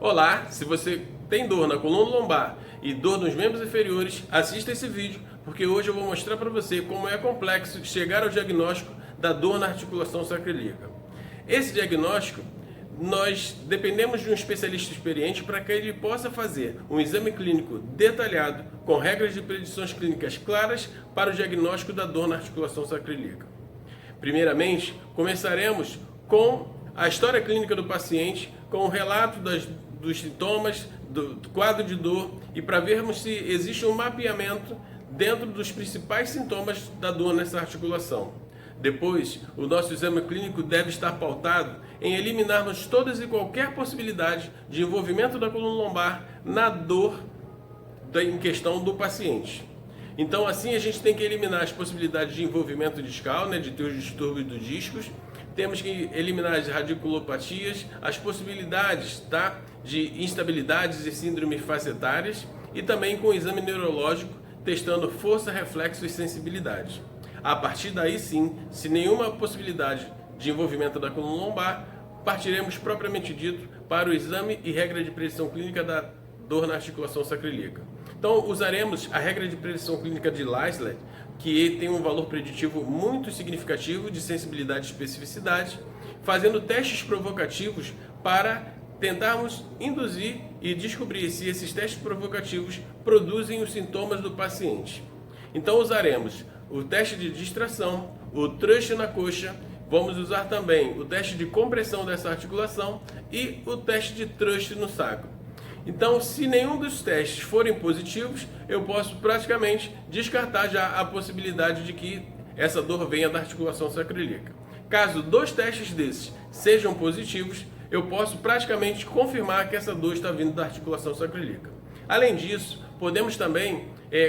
Olá, se você tem dor na coluna lombar e dor nos membros inferiores, assista esse vídeo, porque hoje eu vou mostrar para você como é complexo chegar ao diagnóstico da dor na articulação sacroiliaca. Esse diagnóstico, nós dependemos de um especialista experiente para que ele possa fazer um exame clínico detalhado, com regras de predições clínicas claras para o diagnóstico da dor na articulação sacroiliaca. Primeiramente, começaremos com a história clínica do paciente, com o relato dos sintomas, do quadro de dor e para vermos se existe um mapeamento dentro dos principais sintomas da dor nessa articulação. Depois, o nosso exame clínico deve estar pautado em eliminarmos todas e qualquer possibilidade de envolvimento da coluna lombar na dor em questão do paciente. Então, assim, a gente tem que eliminar as possibilidades de envolvimento discal, de ter os distúrbios dos discos. Temos que eliminar as radiculopatias, as possibilidades de instabilidades e síndromes facetárias e também com o exame neurológico, testando força, reflexo e sensibilidade. A partir daí sim, se nenhuma possibilidade de envolvimento da coluna lombar, partiremos propriamente dito para o exame e regra de predição clínica da dor na articulação sacroiliaca. Então usaremos a regra de predição clínica de Laslett, que tem um valor preditivo muito significativo de sensibilidade e especificidade, fazendo testes provocativos para tentarmos induzir e descobrir se esses testes provocativos produzem os sintomas do paciente. Então usaremos o teste de distração, o thrust na coxa, vamos usar também o teste de compressão dessa articulação e o teste de thrust no sacro. Então, se nenhum dos testes forem positivos, eu posso praticamente descartar já a possibilidade de que essa dor venha da articulação sacroiliaca. Caso 2 testes desses sejam positivos, eu posso praticamente confirmar que essa dor está vindo da articulação sacroiliaca. Além disso, podemos também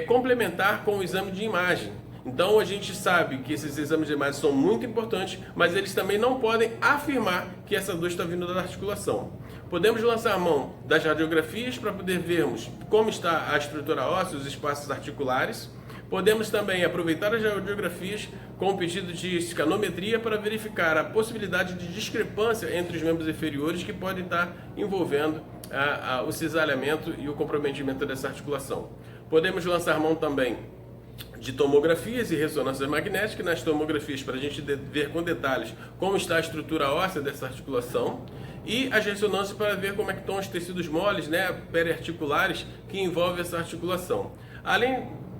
complementar com o exame de imagem. Então a gente sabe que esses exames de imagem são muito importantes, mas eles também não podem afirmar que essa dor está vindo da articulação. Podemos lançar mão das radiografias para poder vermos como está a estrutura óssea, os espaços articulares. Podemos também aproveitar as radiografias com o pedido de escanometria para verificar a possibilidade de discrepância entre os membros inferiores que podem estar envolvendo o cisalhamento e o comprometimento dessa articulação. Podemos lançar mão também de tomografias e ressonâncias magnéticas, nas tomografias para a gente ver com detalhes como está a estrutura óssea dessa articulação, e as ressonâncias para ver como é que estão os tecidos moles, periarticulares, que envolvem essa articulação.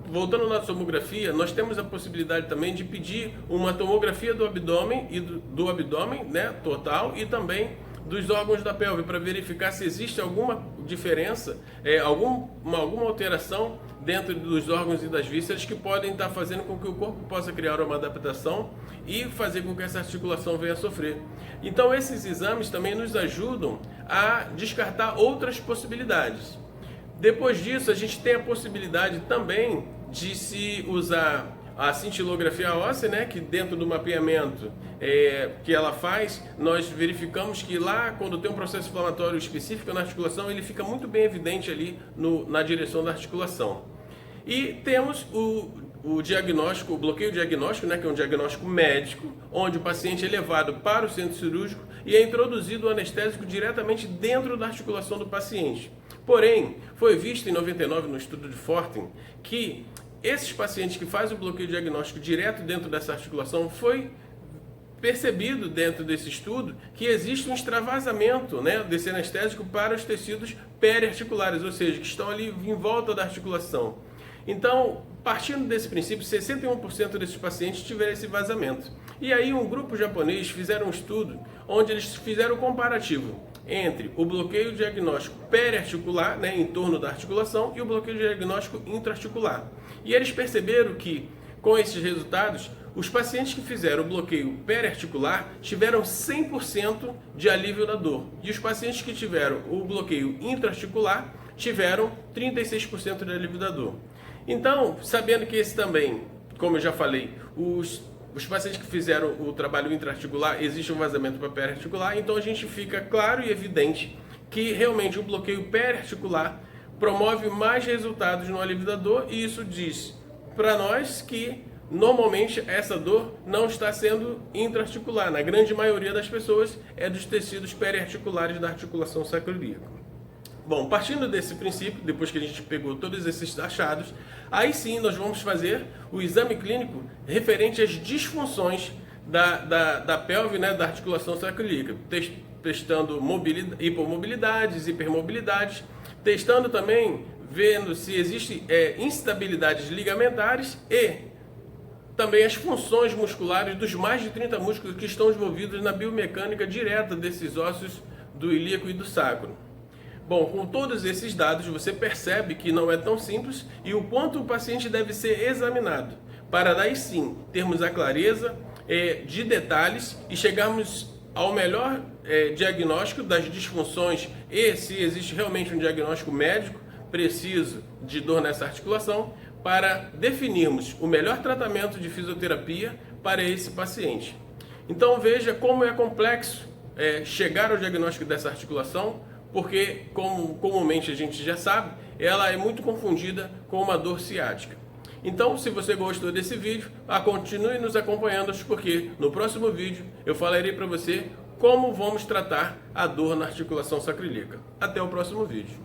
Voltando na tomografia, nós temos a possibilidade também de pedir uma tomografia do abdômen e do abdômen, total, e também dos órgãos da pelve, para verificar se existe alguma diferença, alguma alteração dentro dos órgãos e das vísceras que podem estar fazendo com que o corpo possa criar uma adaptação e fazer com que essa articulação venha a sofrer. Então esses exames também nos ajudam a descartar outras possibilidades. Depois disso, a gente tem a possibilidade também de se usar a cintilografia óssea, que dentro do mapeamento que ela faz, nós verificamos que lá, quando tem um processo inflamatório específico na articulação, ele fica muito bem evidente ali na direção da articulação. E temos o diagnóstico, o bloqueio diagnóstico, que é um diagnóstico médico, onde o paciente é levado para o centro cirúrgico e é introduzido o anestésico diretamente dentro da articulação do paciente. Porém, foi visto em 99 no estudo de Fortin que esses pacientes que fazem o bloqueio diagnóstico direto dentro dessa articulação, foi percebido dentro desse estudo que existe um extravasamento desse anestésico para os tecidos periarticulares, ou seja, que estão ali em volta da articulação. Então, partindo desse princípio, 61% desses pacientes tiveram esse vazamento. E aí um grupo japonês fizeram um estudo onde eles fizeram um comparativo entre o bloqueio diagnóstico periarticular, em torno da articulação, e o bloqueio diagnóstico intraarticular. E eles perceberam que, com esses resultados, os pacientes que fizeram o bloqueio periarticular tiveram 100% de alívio da dor. E os pacientes que tiveram o bloqueio intraarticular tiveram 36% de alívio da dor. Então, sabendo que esse também, como eu já falei, os pacientes que fizeram o trabalho intraarticular, existe um vazamento para periarticular, então a gente fica claro e evidente que realmente o bloqueio periarticular promove mais resultados no alívio da dor, e isso diz para nós que normalmente essa dor não está sendo intraarticular. Na grande maioria das pessoas é dos tecidos periarticulares da articulação sacroiliaca. Bom, partindo desse princípio, depois que a gente pegou todos esses achados, aí sim nós vamos fazer o exame clínico referente às disfunções da pelve, né, da articulação sacroiliaca, testando hipomobilidades, hipermobilidades, testando também, vendo se existem instabilidades ligamentares e também as funções musculares dos mais de 30 músculos que estão envolvidos na biomecânica direta desses ossos do ilíaco e do sacro. Bom, com todos esses dados, você percebe que não é tão simples e o quanto o paciente deve ser examinado, para daí sim termos a clareza de detalhes e chegarmos ao melhor diagnóstico das disfunções e se existe realmente um diagnóstico médico preciso de dor nessa articulação, para definirmos o melhor tratamento de fisioterapia para esse paciente. Então veja como é complexo chegar ao diagnóstico dessa articulação, porque, como comumente a gente já sabe, ela é muito confundida com uma dor ciática. Então, se você gostou desse vídeo, continue nos acompanhando, porque no próximo vídeo eu falarei para você como vamos tratar a dor na articulação sacroiliaca. Até o próximo vídeo.